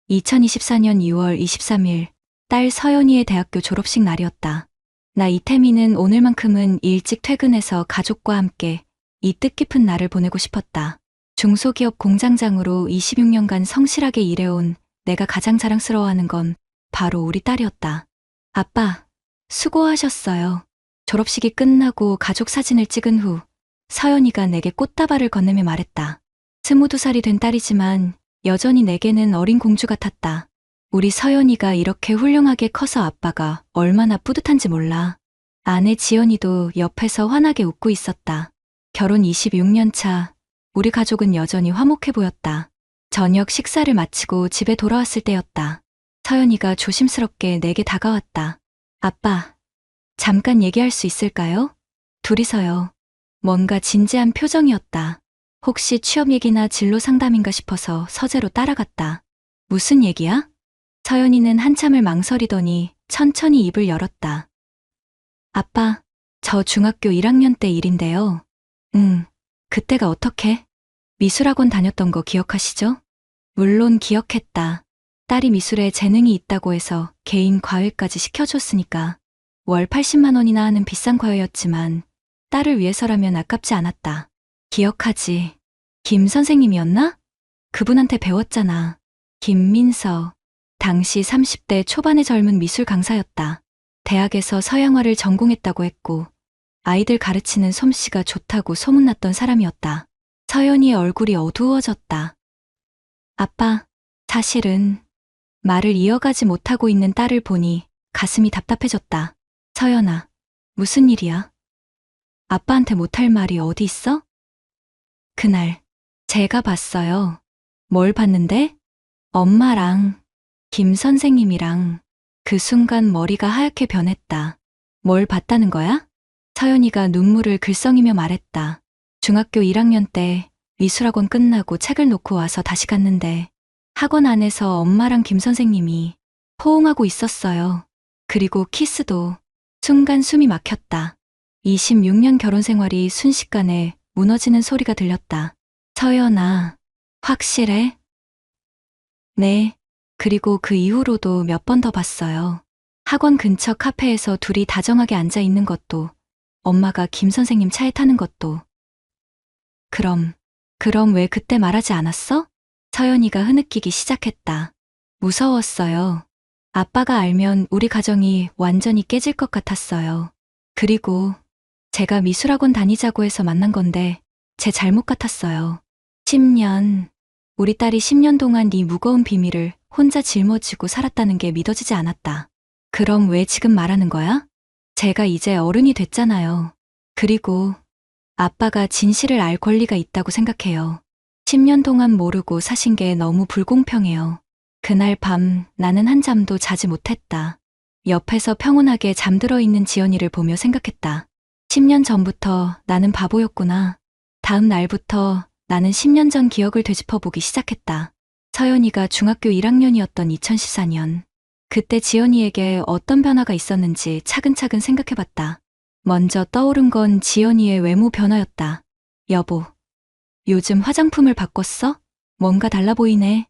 2024년 2월 23일, 딸 서연이의 대학교 졸업식 날이었다. 나 이태미는 오늘만큼은 일찍 퇴근해서 가족과 함께 이 뜻깊은 날을 보내고 싶었다. 중소기업 공장장으로 26년간 성실하게 일해온 내가 가장 자랑스러워하는 건 바로 우리 딸이었다. 아빠, 수고하셨어요. 졸업식이 끝나고 가족 사진을 찍은 후 서연이가 내게 꽃다발을 건네며 말했다. 22살이 된 딸이지만 여전히 내게는 어린 공주 같았다. 우리 서연이가 이렇게 훌륭하게 커서 아빠가 얼마나 뿌듯한지 몰라. 아내 지연이도 옆에서 환하게 웃고 있었다. 결혼 26년 차, 우리 가족은 여전히 화목해 보였다. 저녁 식사를 마치고 집에 돌아왔을 때였다. 서연이가 조심스럽게 내게 다가왔다. 아빠, 잠깐 얘기할 수 있을까요? 둘이서요. 뭔가 진지한 표정이었다. 혹시 취업 얘기나 진로 상담인가 싶어서 서재로 따라갔다. 무슨 얘기야? 서연이는 한참을 망설이더니 천천히 입을 열었다. 아빠, 저 중학교 1학년 때 일인데요. 그때가 어떻게? 미술학원 다녔던 거 기억하시죠? 물론 기억했다. 딸이 미술에 재능이 있다고 해서 개인 과외까지 시켜줬으니까. 월 80만 원이나 하는 비싼 과외였지만 딸을 위해서라면 아깝지 않았다. 기억하지. 김 선생님이었나? 그분한테 배웠잖아. 김민서. 당시 30대 초반의 젊은 미술 강사였다. 대학에서 서양화를 전공했다고 했고 아이들 가르치는 솜씨가 좋다고 소문났던 사람이었다. 서연이의 얼굴이 어두워졌다. 아빠, 사실은 말을 이어가지 못하고 있는 딸을 보니 가슴이 답답해졌다. 서연아, 무슨 일이야? 아빠한테 못할 말이 어디 있어? 그날, 제가 봤어요. 뭘 봤는데? 엄마랑 김 선생님이랑. 그 순간 머리가 하얗게 변했다. 뭘 봤다는 거야? 서연이가 눈물을 글썽이며 말했다. 중학교 1학년 때 미술학원 끝나고 책을 놓고 와서 다시 갔는데 학원 안에서 엄마랑 김 선생님이 포옹하고 있었어요. 그리고 키스도. 순간 숨이 막혔다. 26년 결혼 생활이 순식간에 무너지는 소리가 들렸다. 서연아, 확실해? 네. 그리고 그 이후로도 몇 번 더 봤어요. 학원 근처 카페에서 둘이 다정하게 앉아 있는 것도, 엄마가 김 선생님 차에 타는 것도. 그럼 왜 그때 말하지 않았어? 서연이가 흐느끼기 시작했다. 무서웠어요. 아빠가 알면 우리 가정이 완전히 깨질 것 같았어요. 그리고 제가 미술학원 다니자고 해서 만난 건데 제 잘못 같았어요. 10년, 우리 딸이 10년 동안 네 무거운 비밀을 혼자 짊어지고 살았다는 게 믿어지지 않았다. 그럼 왜 지금 말하는 거야? 제가 이제 어른이 됐잖아요. 그리고 아빠가 진실을 알 권리가 있다고 생각해요. 10년 동안 모르고 사신 게 너무 불공평해요. 그날 밤 나는 한잠도 자지 못했다. 옆에서 평온하게 잠들어 있는 지연이를 보며 생각했다. 10년 전부터 나는 바보였구나. 다음 날부터 나는 10년 전 기억을 되짚어보기 시작했다. 서연이가 중학교 1학년이었던 2014년. 그때 지연이에게 어떤 변화가 있었는지 차근차근 생각해봤다. 먼저 떠오른 건 지연이의 외모 변화였다. 여보, 요즘 화장품을 바꿨어? 뭔가 달라 보이네.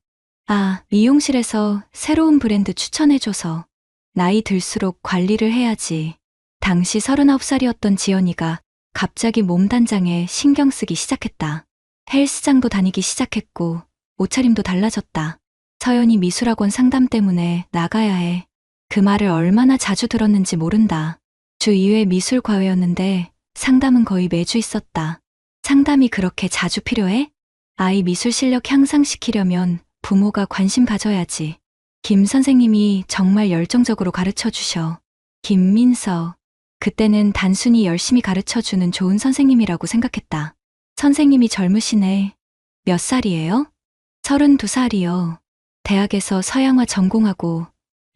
아, 미용실에서 새로운 브랜드 추천해줘서. 나이 들수록 관리를 해야지. 당시 39살이었던 지연이가 갑자기 몸 단장에 신경 쓰기 시작했다. 헬스장도 다니기 시작했고 옷차림도 달라졌다. 서연이 미술학원 상담 때문에 나가야 해. 그 말을 얼마나 자주 들었는지 모른다. 주 2회 미술 과외였는데 상담은 거의 매주 있었다. 상담이 그렇게 자주 필요해? 아이 미술 실력 향상시키려면 부모가 관심 가져야지. 김 선생님이 정말 열정적으로 가르쳐 주셔. 김민서. 그때는 단순히 열심히 가르쳐 주는 좋은 선생님이라고 생각했다. 선생님이 젊으시네. 몇 살이에요? 32살이요. 대학에서 서양화 전공하고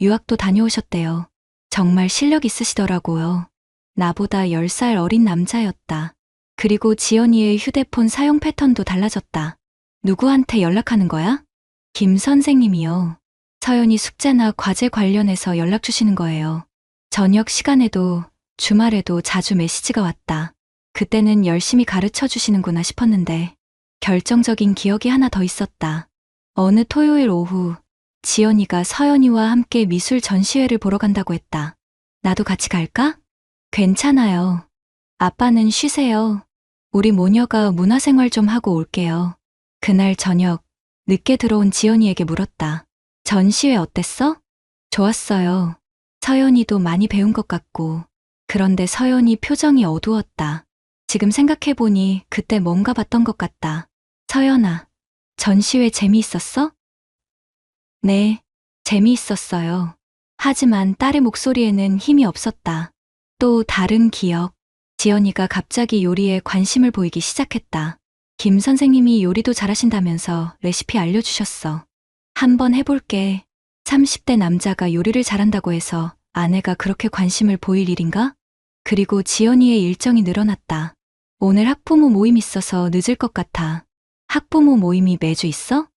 유학도 다녀오셨대요. 정말 실력 있으시더라고요. 나보다 10살 어린 남자였다. 그리고 지연이의 휴대폰 사용 패턴도 달라졌다. 누구한테 연락하는 거야? 김 선생님이요. 서연이 숙제나 과제 관련해서 연락 주시는 거예요. 저녁 시간에도 주말에도 자주 메시지가 왔다. 그때는 열심히 가르쳐 주시는구나 싶었는데 결정적인 기억이 하나 더 있었다. 어느 토요일 오후 지연이가 서연이와 함께 미술 전시회를 보러 간다고 했다. 나도 같이 갈까? 괜찮아요. 아빠는 쉬세요. 우리 모녀가 문화생활 좀 하고 올게요. 그날 저녁, 늦게 들어온 지연이에게 물었다. 전시회 어땠어? 좋았어요. 서연이도 많이 배운 것 같고. 그런데 서연이 표정이 어두웠다. 지금 생각해보니 그때 뭔가 봤던 것 같다. 서연아, 전시회 재미있었어? 네, 재미있었어요. 하지만 딸의 목소리에는 힘이 없었다. 또 다른 기억. 지연이가 갑자기 요리에 관심을 보이기 시작했다. 김 선생님이 요리도 잘하신다면서 레시피 알려주셨어. 한번 해볼게. 30대 남자가 요리를 잘한다고 해서 아내가 그렇게 관심을 보일 일인가? 그리고 지연이의 일정이 늘어났다. 오늘 학부모 모임 있어서 늦을 것 같아. 학부모 모임이 매주 있어?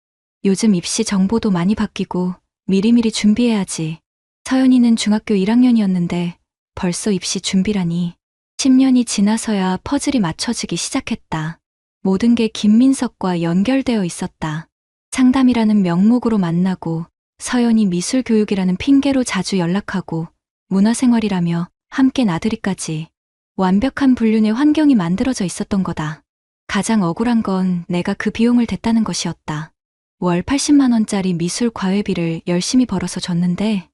요즘 입시 정보도 많이 바뀌고 미리미리 준비해야지. 서연이는 중학교 1학년이었는데 벌써 입시 준비라니. 10년이 지나서야 퍼즐이 맞춰지기 시작했다. 모든 게 김민석과 연결되어 있었다. 상담이라는 명목으로 만나고 서연이 미술 교육이라는 핑계로 자주 연락하고 문화생활이라며 함께 나들이까지 완벽한 불륜의 환경이 만들어져 있었던 거다. 가장 억울한 건 내가 그 비용을 댔다는 것이었다. 월 80만 원짜리 미술 과외비를 열심히 벌어서 줬는데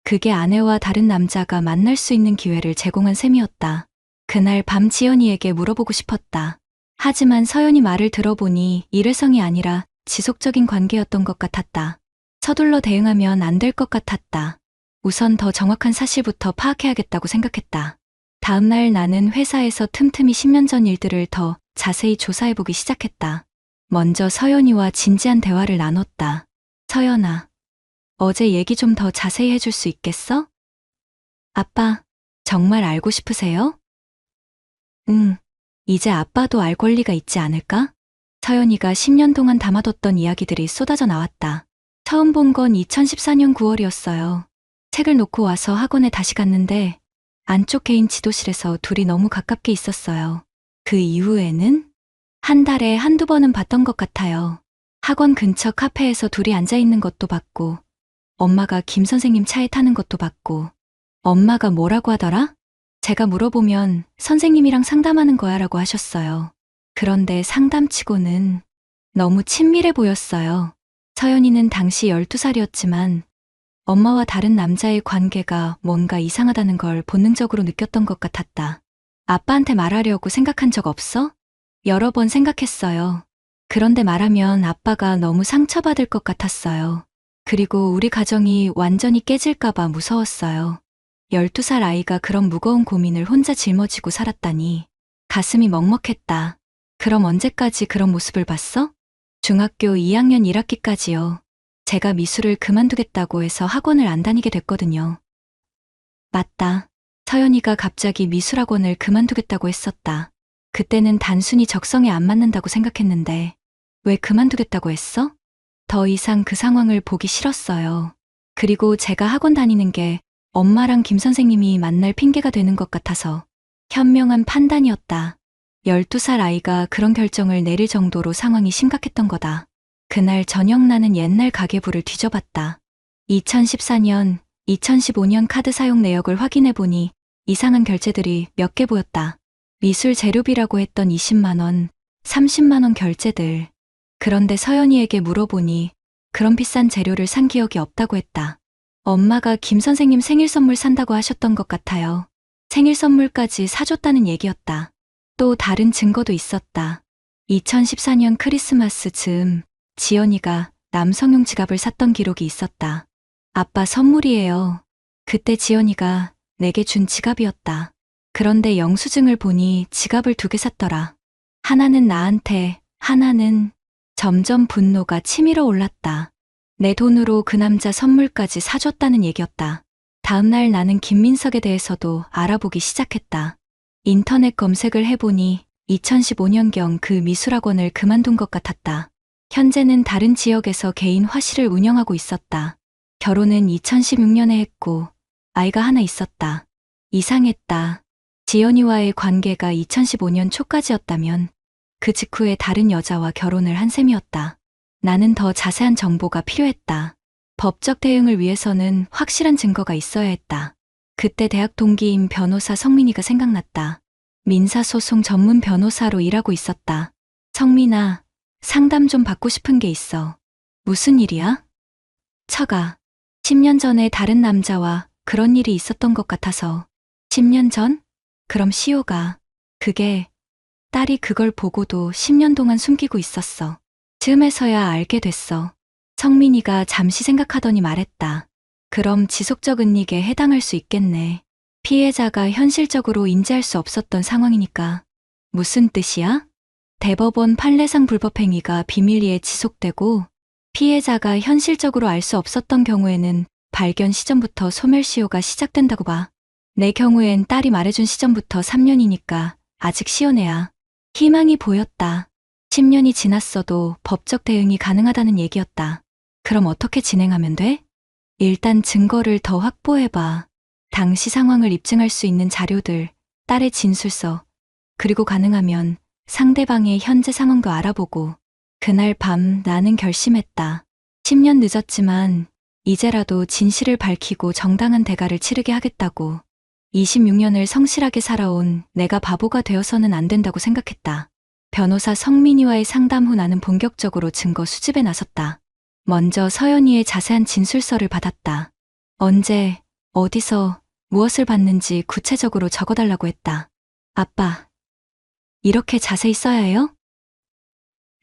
그게 아내와 다른 남자가 만날 수 있는 기회를 제공한 셈이었다. 그날 밤 지연이에게 물어보고 싶었다. 하지만 서연이 말을 들어보니 일회성이 아니라 지속적인 관계였던 것 같았다. 서둘러 대응하면 안 될 것 같았다. 우선 더 정확한 사실부터 파악해야겠다고 생각했다. 다음날 나는 회사에서 틈틈이 10년 전 일들을 더 자세히 조사해보기 시작했다. 먼저 서연이와 진지한 대화를 나눴다. 서연아, 어제 얘기 좀 더 자세히 해줄 수 있겠어? 아빠, 정말 알고 싶으세요? 응, 이제 아빠도 알 권리가 있지 않을까? 서연이가 10년 동안 담아뒀던 이야기들이 쏟아져 나왔다. 처음 본 건 2014년 9월이었어요. 책을 놓고 와서 학원에 다시 갔는데 안쪽 개인 지도실에서 둘이 너무 가깝게 있었어요. 그 이후에는 한 달에 한두 번은 봤던 것 같아요. 학원 근처 카페에서 둘이 앉아있는 것도 봤고 엄마가 김 선생님 차에 타는 것도 봤고. 엄마가 뭐라고 하더라? 제가 물어보면 선생님이랑 상담하는 거야 라고 하셨어요. 그런데 상담치고는 너무 친밀해 보였어요. 서연이는 당시 12살이었지만 엄마와 다른 남자의 관계가 뭔가 이상하다는 걸 본능적으로 느꼈던 것 같았다. 아빠한테 말하려고 생각한 적 없어? 여러 번 생각했어요. 그런데 말하면 아빠가 너무 상처받을 것 같았어요. 그리고 우리 가정이 완전히 깨질까봐 무서웠어요. 12살 아이가 그런 무거운 고민을 혼자 짊어지고 살았다니 가슴이 먹먹했다. 그럼 언제까지 그런 모습을 봤어? 중학교 2학년 1학기까지요. 제가 미술을 그만두겠다고 해서 학원을 안 다니게 됐거든요. 맞다. 서연이가 갑자기 미술학원을 그만두겠다고 했었다. 그때는 단순히 적성에 안 맞는다고 생각했는데 왜 그만두겠다고 했어? 더 이상 그 상황을 보기 싫었어요. 그리고 제가 학원 다니는 게 엄마랑 김 선생님이 만날 핑계가 되는 것 같아서 현명한 판단이었다. 12살 아이가 그런 결정을 내릴 정도로 상황이 심각했던 거다. 그날 저녁 나는 옛날 가계부를 뒤져봤다. 2014년, 2015년 카드 사용 내역을 확인해보니 이상한 결제들이 몇 개 보였다. 미술 재료비라고 했던 20만 원, 30만 원 결제들. 그런데 서연이에게 물어보니 그런 비싼 재료를 산 기억이 없다고 했다. 엄마가 김 선생님 생일 선물 산다고 하셨던 것 같아요. 생일 선물까지 사줬다는 얘기였다. 또 다른 증거도 있었다. 2014년 크리스마스 즈음 지연이가 남성용 지갑을 샀던 기록이 있었다. 아빠 선물이에요. 그때 지연이가 내게 준 지갑이었다. 그런데 영수증을 보니 지갑을 2개 샀더라. 하나는 나한테, 하나는. 점점 분노가 치밀어 올랐다. 내 돈으로 그 남자 선물까지 사줬다는 얘기였다. 다음날 나는 김민석에 대해서도 알아보기 시작했다. 인터넷 검색을 해보니 2015년경 그 미술학원을 그만둔 것 같았다. 현재는 다른 지역에서 개인 화실을 운영하고 있었다. 결혼은 2016년에 했고 아이가 하나 있었다. 이상했다. 지연이와의 관계가 2015년 초까지였다면 그 직후에 다른 여자와 결혼을 한 셈이었다. 나는 더 자세한 정보가 필요했다. 법적 대응을 위해서는 확실한 증거가 있어야 했다. 그때 대학 동기인 변호사 성민이가 생각났다. 민사소송 전문 변호사로 일하고 있었다. 성민아, 상담 좀 받고 싶은 게 있어. 무슨 일이야? 처가, 10년 전에 다른 남자와 그런 일이 있었던 것 같아서. 10년 전? 그럼 시호가. 그게, 딸이 그걸 보고도 10년 동안 숨기고 있었어. 즈음에서야 알게 됐어. 성민이가 잠시 생각하더니 말했다. 그럼 지속적 은닉에 해당할 수 있겠네. 피해자가 현실적으로 인지할 수 없었던 상황이니까. 무슨 뜻이야? 대법원 판례상 불법행위가 비밀리에 지속되고 피해자가 현실적으로 알 수 없었던 경우에는 발견 시점부터 소멸시효가 시작된다고 봐. 내 경우엔 딸이 말해준 시점부터 3년이니까 아직 시효내야. 희망이 보였다. 10년이 지났어도 법적 대응이 가능하다는 얘기였다. 그럼 어떻게 진행하면 돼? 일단 증거를 더 확보해봐. 당시 상황을 입증할 수 있는 자료들, 딸의 진술서, 그리고 가능하면 상대방의 현재 상황도 알아보고. 그날 밤 나는 결심했다. 10년 늦었지만 이제라도 진실을 밝히고 정당한 대가를 치르게 하겠다고. 26년을 성실하게 살아온 내가 바보가 되어서는 안 된다고 생각했다. 변호사 성민이와의 상담 후 나는 본격적으로 증거 수집에 나섰다. 먼저 서연이의 자세한 진술서를 받았다. 언제, 어디서, 무엇을 봤는지 구체적으로 적어달라고 했다. 아빠, 이렇게 자세히 써야 해요?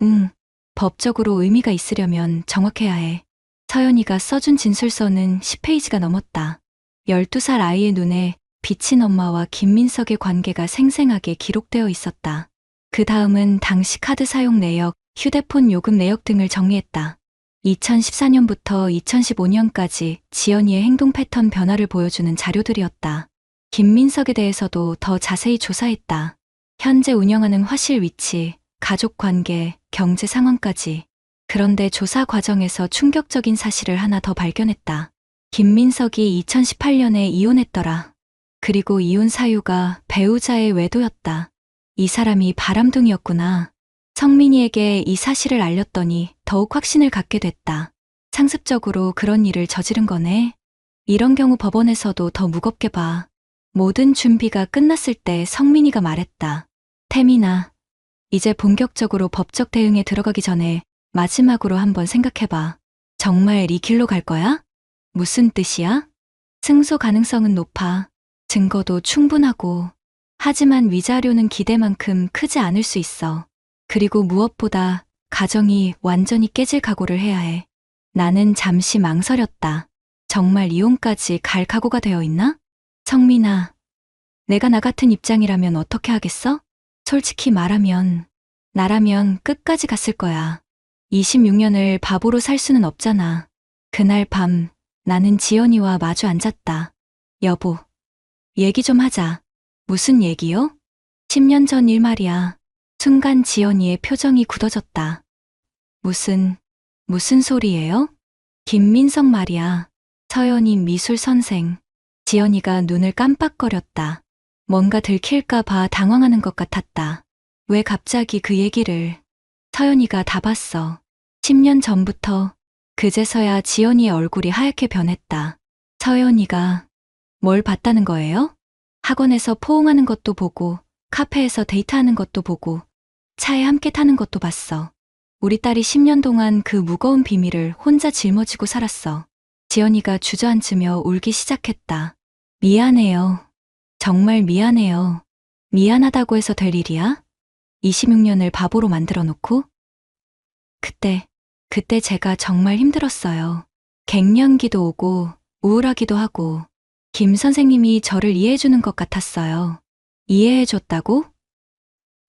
응, 법적으로 의미가 있으려면 정확해야 해. 서연이가 써준 진술서는 10페이지가 넘었다. 12살 아이의 눈에 비친 엄마와 김민석의 관계가 생생하게 기록되어 있었다. 그 다음은 당시 카드 사용 내역, 휴대폰 요금 내역 등을 정리했다. 2014년부터 2015년까지 지연이의 행동 패턴 변화를 보여주는 자료들이었다. 김민석에 대해서도 더 자세히 조사했다. 현재 운영하는 화실 위치, 가족 관계, 경제 상황까지. 그런데 조사 과정에서 충격적인 사실을 하나 더 발견했다. 김민석이 2018년에 이혼했더라. 그리고 이혼 사유가 배우자의 외도였다. 이 사람이 바람둥이였구나. 성민이에게 이 사실을 알렸더니 더욱 확신을 갖게 됐다. 상습적으로 그런 일을 저지른 거네. 이런 경우 법원에서도 더 무겁게 봐. 모든 준비가 끝났을 때 성민이가 말했다. 태민아, 이제 본격적으로 법적 대응에 들어가기 전에 마지막으로 한번 생각해봐. 정말 이 길로 갈 거야? 무슨 뜻이야? 승소 가능성은 높아. 증거도 충분하고. 하지만 위자료는 기대만큼 크지 않을 수 있어. 그리고 무엇보다 가정이 완전히 깨질 각오를 해야 해. 나는 잠시 망설였다. 정말 이혼까지 갈 각오가 되어 있나? 성민아, 내가 나 같은 입장이라면 어떻게 하겠어? 솔직히 말하면 나라면 끝까지 갔을 거야. 26년을 바보로 살 수는 없잖아. 그날 밤 나는 지연이와 마주 앉았다. 여보, 얘기 좀 하자. 무슨 얘기요? 10년 전 일 말이야. 순간 지연이의 표정이 굳어졌다. 무슨 소리예요? 김민석 말이야. 서연이 미술 선생. 지연이가 눈을 깜빡거렸다. 뭔가 들킬까 봐 당황하는 것 같았다. 왜 갑자기 그 얘기를. 서연이가 답았어. 10년 전부터. 그제서야 지연이의 얼굴이 하얗게 변했다. 서연이가 뭘 봤다는 거예요? 학원에서 포옹하는 것도 보고, 카페에서 데이트하는 것도 보고, 차에 함께 타는 것도 봤어. 우리 딸이 10년 동안 그 무거운 비밀을 혼자 짊어지고 살았어. 지연이가 주저앉으며 울기 시작했다. 미안해요. 정말 미안해요. 미안하다고 해서 될 일이야? 26년을 바보로 만들어 놓고? 그때 제가 정말 힘들었어요. 갱년기도 오고 우울하기도 하고 김 선생님이 저를 이해해주는 것 같았어요. 이해해줬다고?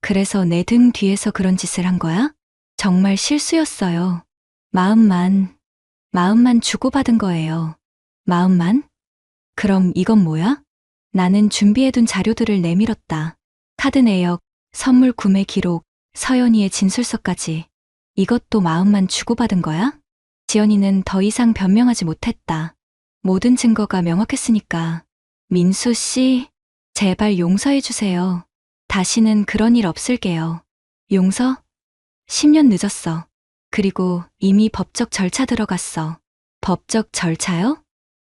그래서 내 등 뒤에서 그런 짓을 한 거야? 정말 실수였어요. 마음만 주고받은 거예요. 마음만? 그럼 이건 뭐야? 나는 준비해둔 자료들을 내밀었다. 카드 내역, 선물 구매 기록, 서연이의 진술서까지. 이것도 마음만 주고받은 거야? 지연이는 더 이상 변명하지 못했다. 모든 증거가 명확했으니까. 민수 씨, 제발 용서해주세요. 다시는 그런 일 없을게요. 용서? 10년 늦었어. 그리고 이미 법적 절차 들어갔어. 법적 절차요?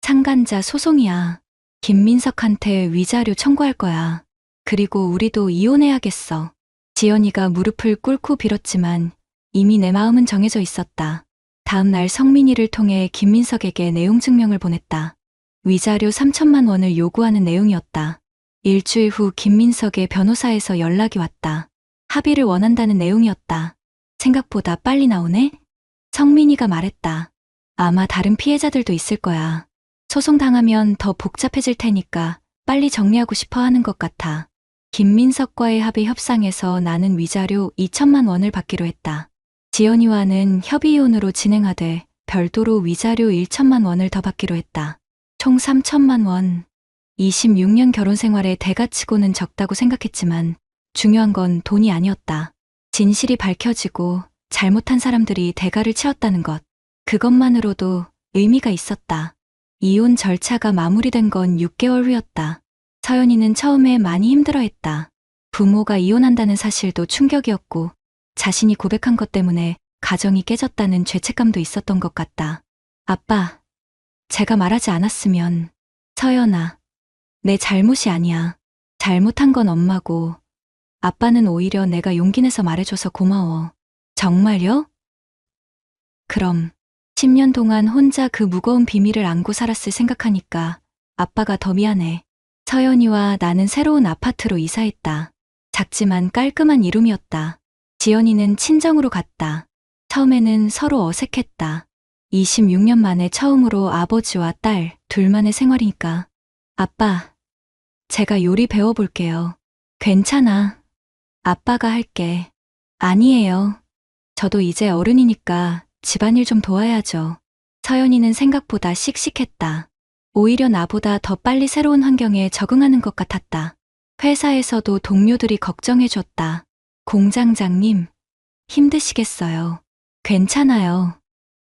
상간자 소송이야. 김민석한테 위자료 청구할 거야. 그리고 우리도 이혼해야겠어. 지연이가 무릎을 꿇고 빌었지만 이미 내 마음은 정해져 있었다. 다음 날 성민이를 통해 김민석에게 내용 증명을 보냈다. 위자료 3천만 원을 요구하는 내용이었다. 일주일 후 김민석의 변호사에서 연락이 왔다. 합의를 원한다는 내용이었다. 생각보다 빨리 나오네? 성민이가 말했다. 아마 다른 피해자들도 있을 거야. 소송당하면 더 복잡해질 테니까 빨리 정리하고 싶어 하는 것 같아. 김민석과의 합의 협상에서 나는 위자료 2천만 원을 받기로 했다. 지연이와는 협의이혼으로 진행하되 별도로 위자료 1천만 원을 더 받기로 했다. 총 3천만 원. 26년 결혼 생활에 대가치고는 적다고 생각했지만 중요한 건 돈이 아니었다. 진실이 밝혀지고 잘못한 사람들이 대가를 치렀다는 것. 그것만으로도 의미가 있었다. 이혼 절차가 마무리된 건 6개월 후였다. 서연이는 처음에 많이 힘들어했다. 부모가 이혼한다는 사실도 충격이었고 자신이 고백한 것 때문에 가정이 깨졌다는 죄책감도 있었던 것 같다. 아빠, 제가 말하지 않았으면. 서연아, 내 잘못이 아니야. 잘못한 건 엄마고 아빠는 오히려 내가 용기 내서 말해줘서 고마워. 정말요? 그럼 10년 동안 혼자 그 무거운 비밀을 안고 살았을 생각하니까 아빠가 더 미안해. 서연이와 나는 새로운 아파트로 이사했다. 작지만 깔끔한 이룸이었다. 지연이는 친정으로 갔다. 처음에는 서로 어색했다. 26년 만에 처음으로 아버지와 딸 둘만의 생활이니까. 아빠, 제가 요리 배워볼게요. 괜찮아. 아빠가 할게. 아니에요. 저도 이제 어른이니까 집안일 좀 도와야죠. 서연이는 생각보다 씩씩했다. 오히려 나보다 더 빨리 새로운 환경에 적응하는 것 같았다. 회사에서도 동료들이 걱정해줬다. 공장장님, 힘드시겠어요. 괜찮아요.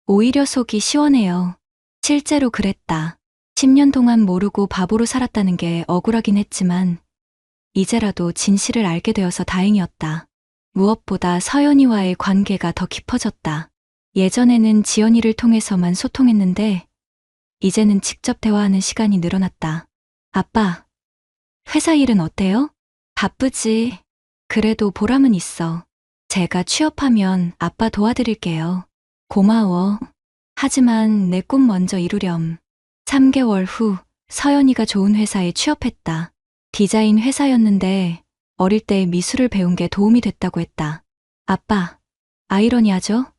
오히려 속이 시원해요. 실제로 그랬다. 10년 동안 모르고 바보로 살았다는 게 억울하긴 했지만 이제라도 진실을 알게 되어서 다행이었다. 무엇보다 서연이와의 관계가 더 깊어졌다. 예전에는 지연이를 통해서만 소통했는데 이제는 직접 대화하는 시간이 늘어났다. 아빠, 회사 일은 어때요? 바쁘지. 그래도 보람은 있어. 제가 취업하면 아빠 도와드릴게요. 고마워. 하지만 내 꿈 먼저 이루렴. 3개월 후 서연이가 좋은 회사에 취업했다. 디자인 회사였는데 어릴 때 미술을 배운 게 도움이 됐다고 했다. 아빠, 아이러니하죠?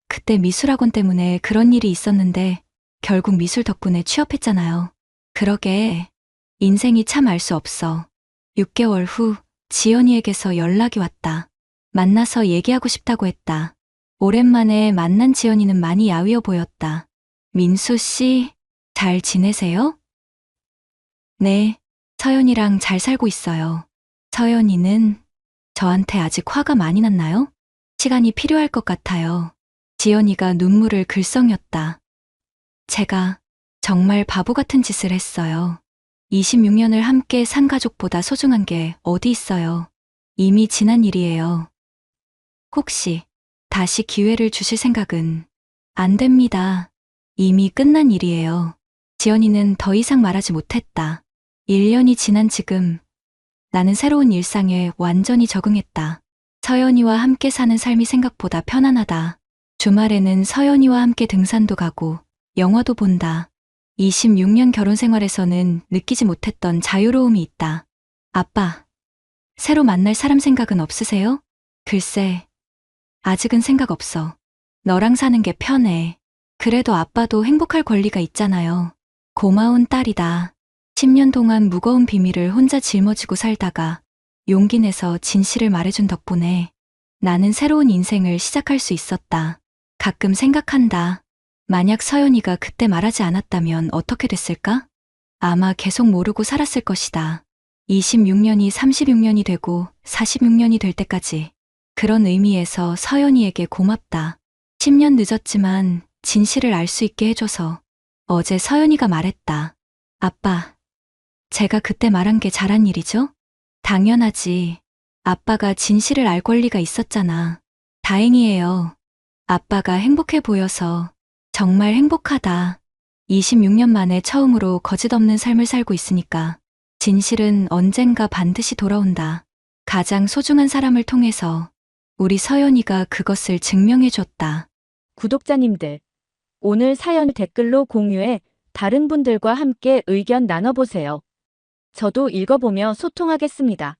그때 미술학원 때문에 그런 일이 있었는데 결국 미술 덕분에 취업했잖아요. 그러게 인생이 참 알 수 없어. 6개월 후 지연이에게서 연락이 왔다. 만나서 얘기하고 싶다고 했다. 오랜만에 만난 지연이는 많이 야위어 보였다. 민수 씨, 잘 지내세요? 네, 서연이랑 잘 살고 있어요. 서연이는 저한테 아직 화가 많이 났나요? 시간이 필요할 것 같아요. 지연이가 눈물을 글썽였다. 제가 정말 바보 같은 짓을 했어요. 26년을 함께 산 가족보다 소중한 게 어디 있어요. 이미 지난 일이에요. 혹시 다시 기회를 주실 생각은? 안 됩니다. 이미 끝난 일이에요. 지연이는 더 이상 말하지 못했다. 1년이 지난 지금 나는 새로운 일상에 완전히 적응했다. 서연이와 함께 사는 삶이 생각보다 편안하다. 주말에는 서연이와 함께 등산도 가고 영화도 본다. 26년 결혼 생활에서는 느끼지 못했던 자유로움이 있다. 아빠, 새로 만날 사람 생각은 없으세요? 글쎄, 아직은 생각 없어. 너랑 사는 게 편해. 그래도 아빠도 행복할 권리가 있잖아요. 고마운 딸이다. 10년 동안 무거운 비밀을 혼자 짊어지고 살다가 용기 내서 진실을 말해준 덕분에 나는 새로운 인생을 시작할 수 있었다. 가끔 생각한다. 만약 서연이가 그때 말하지 않았다면 어떻게 됐을까? 아마 계속 모르고 살았을 것이다. 26년이 36년이 되고 46년이 될 때까지. 그런 의미에서 서연이에게 고맙다. 10년 늦었지만 진실을 알 수 있게 해줘서. 어제 서연이가 말했다. 아빠, 제가 그때 말한 게 잘한 일이죠? 당연하지. 아빠가 진실을 알 권리가 있었잖아. 다행이에요. 아빠가 행복해 보여서 정말 행복하다. 26년 만에 처음으로 거짓 없는 삶을 살고 있으니까 진실은 언젠가 반드시 돌아온다. 가장 소중한 사람을 통해서 우리 서연이가 그것을 증명해 줬다. 구독자님들, 오늘 사연 댓글로 공유해 다른 분들과 함께 의견 나눠보세요. 저도 읽어보며 소통하겠습니다.